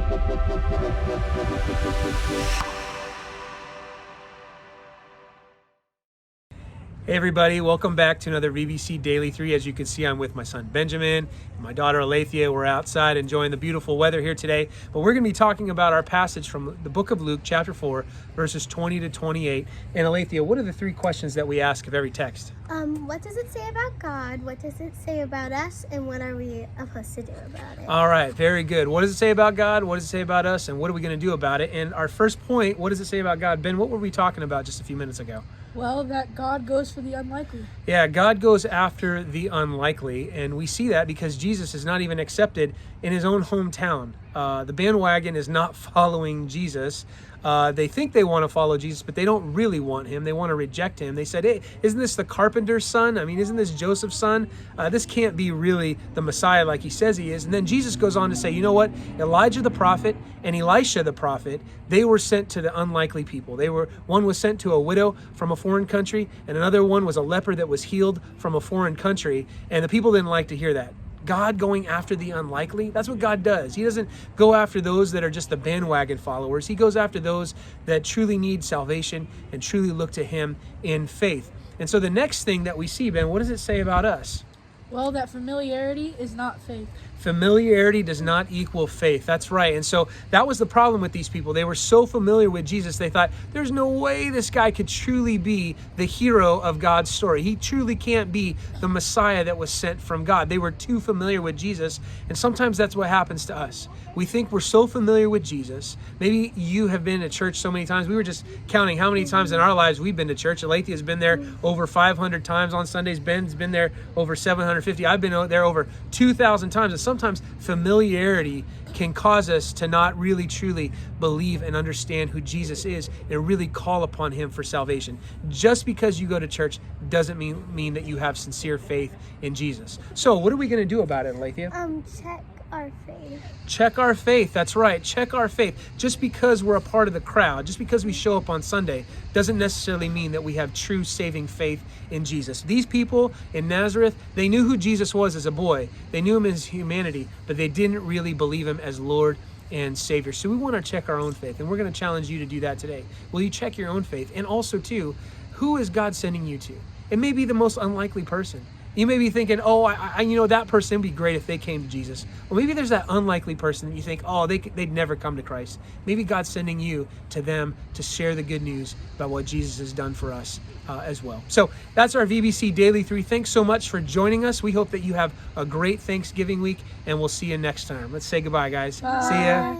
Hey everybody, welcome back to another VBC Daily 3. As you can see, I'm with my son Benjamin and my daughter Alethea. We're outside enjoying the beautiful weather here today. But we're going to be talking about our passage from the book of Luke, chapter 4, verses 20 to 28. And Alethea, what are the three questions that we ask of every text? What does it say about God? What does it say about us? And what are we supposed to do about it? All right, very good. What does it say about God? What does it say about us? And what are we going to do about it? And our first point, what does it say about God? Ben, what were we talking about just a few minutes ago? Well, that God goes for the unlikely. Yeah, God goes after the unlikely, and we see that because Jesus is not even accepted in his own hometown. The bandwagon is not following Jesus. They think they want to follow Jesus, but they don't really want him. They want to reject him. They said, hey, isn't this the carpenter's son? I mean, isn't this Joseph's son? This can't be really the Messiah like he says he is. And then Jesus goes on to say, you know what? Elijah the prophet and Elisha the prophet, they were sent to the unlikely people. One was sent to a widow from a foreign country, and another one was a leper that was healed from a foreign country. And the people didn't like to hear that. God going after the unlikely, that's what God does. He doesn't go after those that are just the bandwagon followers. He goes after those that truly need salvation and truly look to him in faith. And so the next thing that we see, Ben, what does it say about us? Well, that familiarity is not faith. Familiarity does not equal faith. That's right. And so that was the problem with these people. They were so familiar with Jesus, they thought, there's no way this guy could truly be the hero of God's story. He truly can't be the Messiah that was sent from God. They were too familiar with Jesus. And sometimes that's what happens to us. We think we're so familiar with Jesus. Maybe you have been to church so many times. We were just counting how many times in our lives we've been to church. Alethea has been there over 500 times on Sundays. Ben's been there over 750. I've been there over 2,000 times. And sometimes familiarity can cause us to not really truly believe and understand who Jesus is and really call upon him for salvation. Just because you go to church doesn't mean that you have sincere faith in Jesus. So what are we going to do about it, Alethea? Check our faith. Check our faith. That's right. Check our faith. Just because we're a part of the crowd, just because we show up on Sunday, doesn't necessarily mean that we have true saving faith in Jesus. These people in Nazareth, they knew who Jesus was as a boy. They knew him as humanity, but they didn't really believe him as Lord and Savior. So we want to check our own faith, and we're going to challenge you to do that today. Will you check your own faith? And also, too, who is God sending you to? It may be the most unlikely person. You may be thinking, oh, that person would be great if they came to Jesus. Or maybe there's that unlikely person that you think, oh, they'd never come to Christ. Maybe God's sending you to them to share the good news about what Jesus has done for us as well. So that's our VBC Daily 3. Thanks so much for joining us. We hope that you have a great Thanksgiving week, and we'll see you next time. Let's say goodbye, guys. Bye. See ya.